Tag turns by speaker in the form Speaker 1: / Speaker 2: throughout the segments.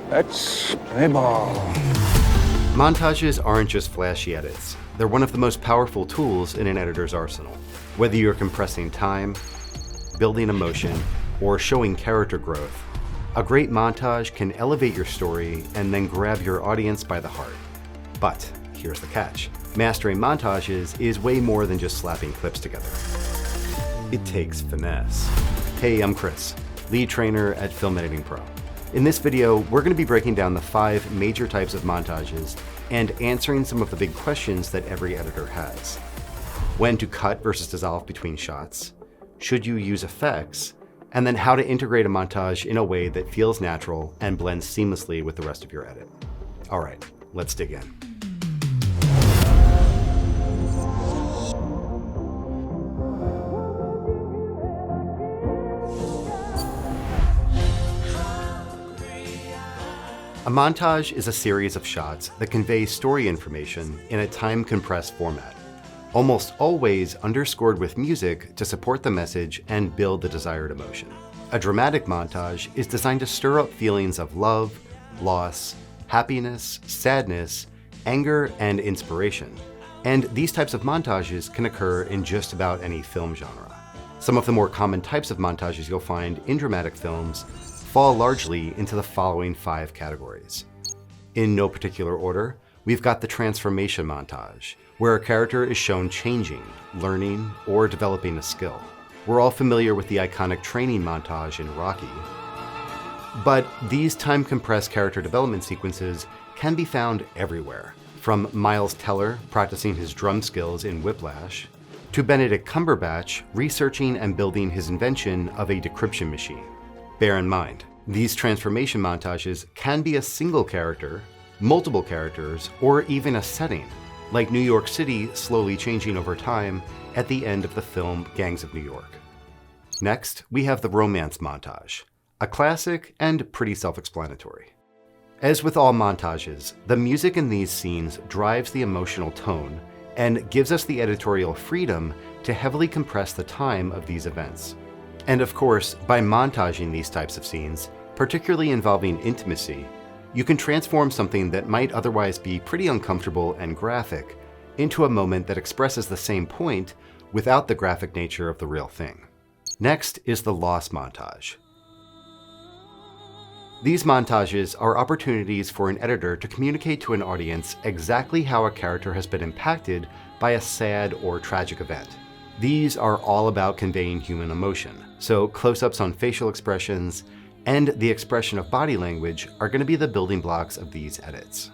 Speaker 1: Let's play ball.
Speaker 2: Montages aren't just flashy edits. They're one of the most powerful tools in an editor's arsenal. Whether you're compressing time, building emotion, or showing character growth, a great montage can elevate your story and then grab your audience by the heart. But here's the catch. Mastering montages is way more than just slapping clips together. It takes finesse. Hey, I'm Chris, lead trainer at Film Editing Pro. In this video, we're going to be breaking down the 5 major types of montages and answering some of the big questions that every editor has. When to cut versus dissolve between shots, should you use effects, and then how to integrate a montage in a way that feels natural and blends seamlessly with the rest of your edit. All right, let's dig in. A montage is a series of shots that convey story information in a time-compressed format, almost always underscored with music to support the message and build the desired emotion. A dramatic montage is designed to stir up feelings of love, loss, happiness, sadness, anger, and inspiration. And these types of montages can occur in just about any film genre. Some of the more common types of montages you'll find in dramatic films fall largely into the following 5 categories. In no particular order, we've got the transformation montage, where a character is shown changing, learning, or developing a skill. We're all familiar with the iconic training montage in Rocky. But these time-compressed character development sequences can be found everywhere, from Miles Teller practicing his drum skills in Whiplash, to Benedict Cumberbatch researching and building his invention of a decryption machine. Bear in mind, these transformation montages can be a single character, multiple characters, or even a setting, like New York City slowly changing over time at the end of the film Gangs of New York. Next, we have the romance montage, a classic and pretty self-explanatory. As with all montages, the music in these scenes drives the emotional tone and gives us the editorial freedom to heavily compress the time of these events. And of course, by montaging these types of scenes, particularly involving intimacy, you can transform something that might otherwise be pretty uncomfortable and graphic into a moment that expresses the same point without the graphic nature of the real thing. Next is the loss montage. These montages are opportunities for an editor to communicate to an audience exactly how a character has been impacted by a sad or tragic event. These are all about conveying human emotion, so close-ups on facial expressions and the expression of body language are going to be the building blocks of these edits.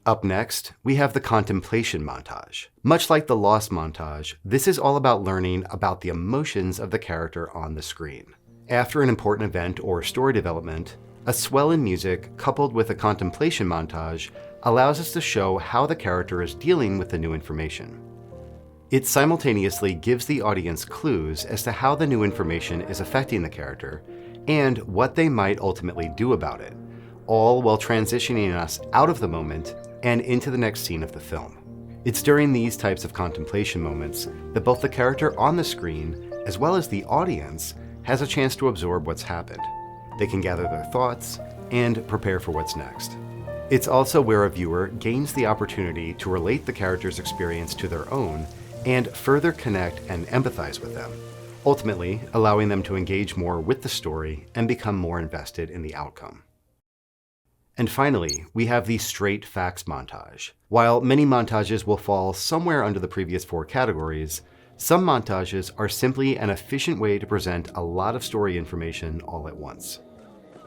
Speaker 2: Up next, we have the contemplation montage. Much like the loss montage, this is all about learning about the emotions of the character on the screen. After an important event or story development, a swell in music coupled with a contemplation montage allows us to show how the character is dealing with the new information. It simultaneously gives the audience clues as to how the new information is affecting the character and what they might ultimately do about it, all while transitioning us out of the moment and into the next scene of the film. It's during these types of contemplation moments that both the character on the screen as well as the audience has a chance to absorb what's happened. They can gather their thoughts and prepare for what's next. It's also where a viewer gains the opportunity to relate the character's experience to their own and further connect and empathize with them, ultimately allowing them to engage more with the story and become more invested in the outcome. And finally, we have the straight facts montage. While many montages will fall somewhere under the previous 4 categories, some montages are simply an efficient way to present a lot of story information all at once.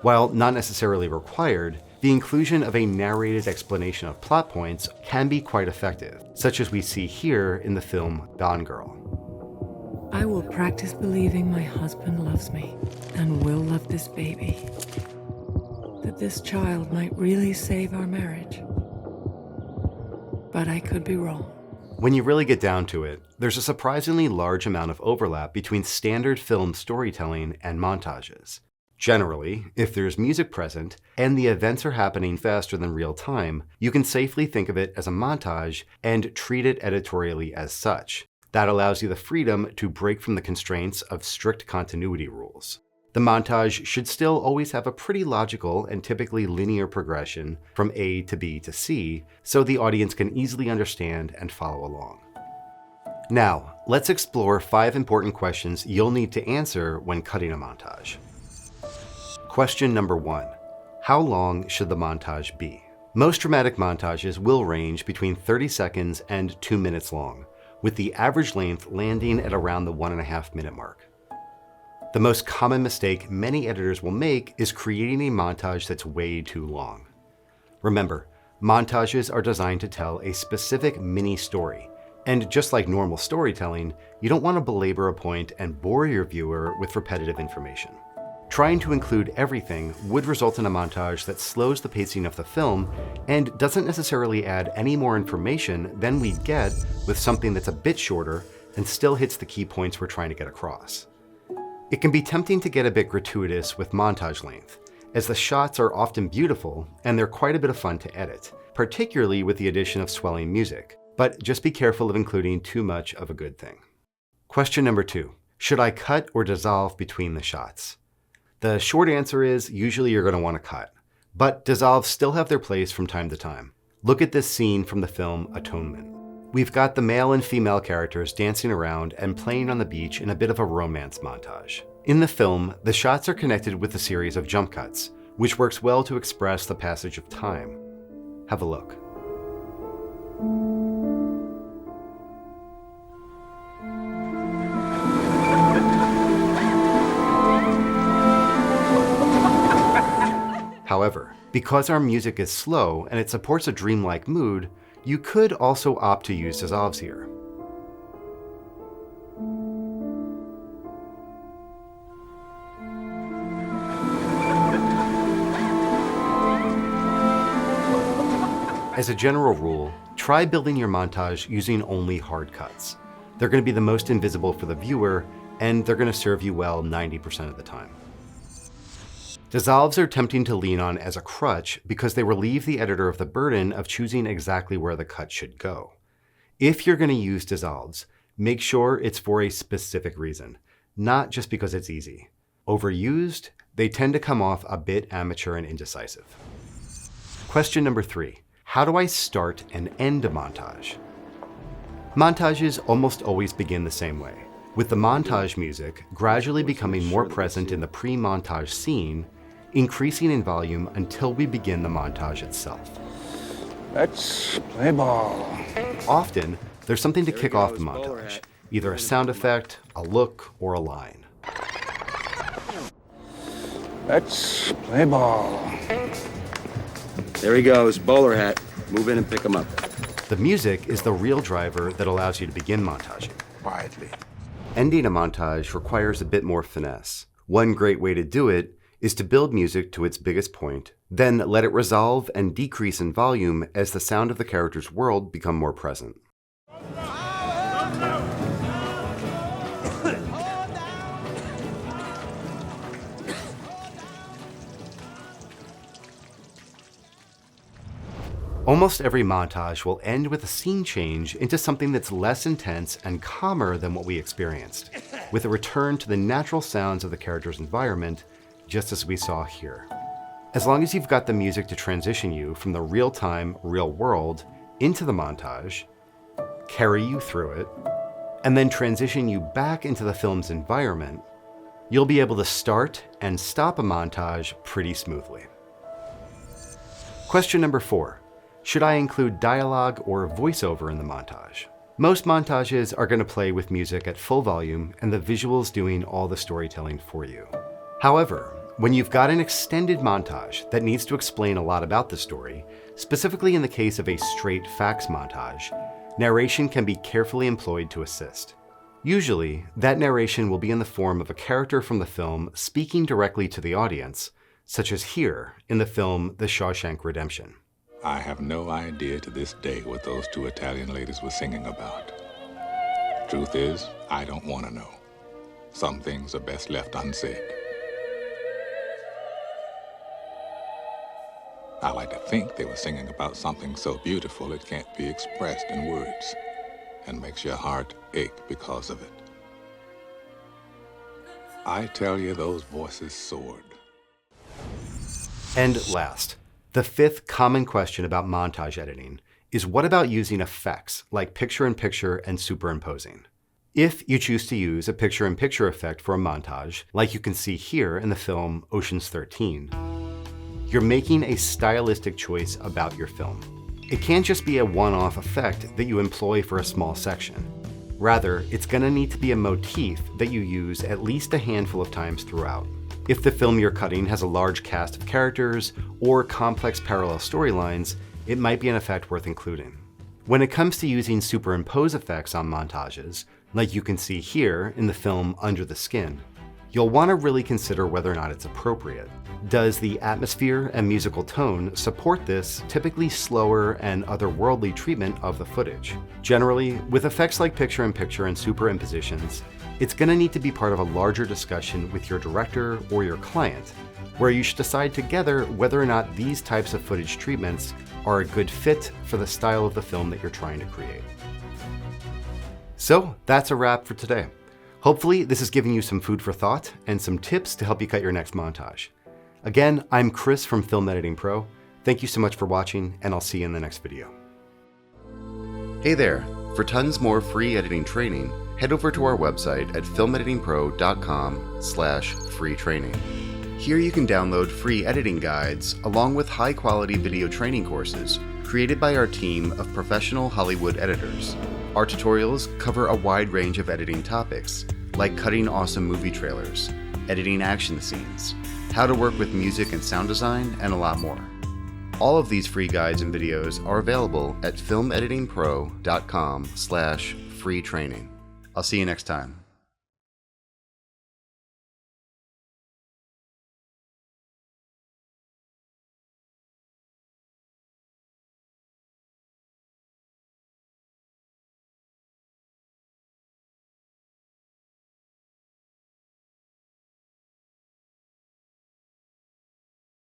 Speaker 2: While not necessarily required, the inclusion of a narrated explanation of plot points can be quite effective, such as we see here in the film Gone Girl.
Speaker 3: I will practice believing my husband loves me and will love this baby. That this child might really save our marriage. But I could be wrong.
Speaker 2: When you really get down to it, there's a surprisingly large amount of overlap between standard film storytelling and montages. Generally, if there's music present and the events are happening faster than real time, you can safely think of it as a montage and treat it editorially as such. That allows you the freedom to break from the constraints of strict continuity rules. The The montage should still always have a pretty logical and typically linear progression from A to B to C, so the audience can easily understand and follow along. Now, let's explore 5 important questions you'll need to answer when cutting a montage. Question number 1. How long should the montage be? Most dramatic montages will range between 30 seconds and 2 minutes long, with the average length landing at around the 1.5 minute mark. The most common mistake many editors will make is creating a montage that's way too long. Remember, montages are designed to tell a specific mini story, and just like normal storytelling, you don't want to belabor a point and bore your viewer with repetitive information. Trying to include everything would result in a montage that slows the pacing of the film and doesn't necessarily add any more information than we'd get with something that's a bit shorter and still hits the key points we're trying to get across. It can be tempting to get a bit gratuitous with montage length, as the shots are often beautiful and they're quite a bit of fun to edit, particularly with the addition of swelling music, but just be careful of including too much of a good thing. Question number 2. Should I cut or dissolve between the shots? The short answer is usually you're going to want to cut, but dissolves still have their place from time to time. Look at this scene from the film Atonement. We've got the male and female characters dancing around and playing on the beach in a bit of a romance montage. In the film, the shots are connected with a series of jump cuts, which works well to express the passage of time. Have a look. However, because our music is slow and it supports a dreamlike mood, you could also opt to use dissolves here. As a general rule, try building your montage using only hard cuts. They're going to be the most invisible for the viewer, and they're going to serve you well 90% of the time. Dissolves are tempting to lean on as a crutch because they relieve the editor of the burden of choosing exactly where the cut should go. If you're going to use dissolves, make sure it's for a specific reason, not just because it's easy. Overused, they tend to come off a bit amateur and indecisive. Question number 3. How do I start and end a montage? Montages almost always begin the same way, with the montage music gradually becoming more present in the pre-montage scene, increasing in volume until we begin the montage itself.
Speaker 1: Let's play ball.
Speaker 2: Often, there's something to kick off the montage, either a sound effect, a look, or a line.
Speaker 1: Let's play ball.
Speaker 4: There he goes, bowler hat. Move in and pick him up.
Speaker 2: The music is the real driver that allows you to begin montaging.
Speaker 1: Quietly.
Speaker 2: Ending a montage requires a bit more finesse. One great way to do it is to build music to its biggest point, then let it resolve and decrease in volume as the sound of the character's world become more present. Almost every montage will end with a scene change into something that's less intense and calmer than what we experienced, with a return to the natural sounds of the character's environment, just as we saw here. As long as you've got the music to transition you from the real-time, real world into the montage, carry you through it, and then transition you back into the film's environment, you'll be able to start and stop a montage pretty smoothly. Question number 4. Should I include dialogue or voiceover in the montage? Most montages are going to play with music at full volume and the visuals doing all the storytelling for you. However, when you've got an extended montage that needs to explain a lot about the story, specifically in the case of a straight facts montage, narration can be carefully employed to assist. Usually, that narration will be in the form of a character from the film speaking directly to the audience, such as here in the film The Shawshank Redemption.
Speaker 5: I have no idea to this day what those 2 Italian ladies were singing about. Truth is, I don't want to know. Some things are best left unsaid. I like to think they were singing about something so beautiful it can't be expressed in words, and makes your heart ache because of it. I tell you, those voices soared.
Speaker 2: And last, the fifth common question about montage editing is what about using effects like picture-in-picture and superimposing? If you choose to use a picture-in-picture effect for a montage, like you can see here in the film Ocean's 13, you're making a stylistic choice about your film. It can't just be a one-off effect that you employ for a small section. Rather, it's going to need to be a motif that you use at least a handful of times throughout. If the film you're cutting has a large cast of characters or complex parallel storylines, it might be an effect worth including. When it comes to using superimpose effects on montages, like you can see here in the film Under the Skin, you'll want to really consider whether or not it's appropriate. Does the atmosphere and musical tone support this typically slower and otherworldly treatment of the footage? Generally, with effects like picture-in-picture and superimpositions, it's going to need to be part of a larger discussion with your director or your client, where you should decide together whether or not these types of footage treatments are a good fit for the style of the film that you're trying to create. So that's a wrap for today. Hopefully this is giving you some food for thought and some tips to help you cut your next montage. Again, I'm Chris from Film Editing Pro. Thank you so much for watching, and I'll see you in the next video. Hey there! For tons more free editing training, head over to our website at filmeditingpro.com/free training. Here you can download free editing guides along with high-quality video training courses created by our team of professional Hollywood editors. Our tutorials cover a wide range of editing topics, like cutting awesome movie trailers, editing action scenes, how to work with music and sound design, and a lot more. All of these free guides and videos are available at filmeditingpro.com/free training. I'll see you next time.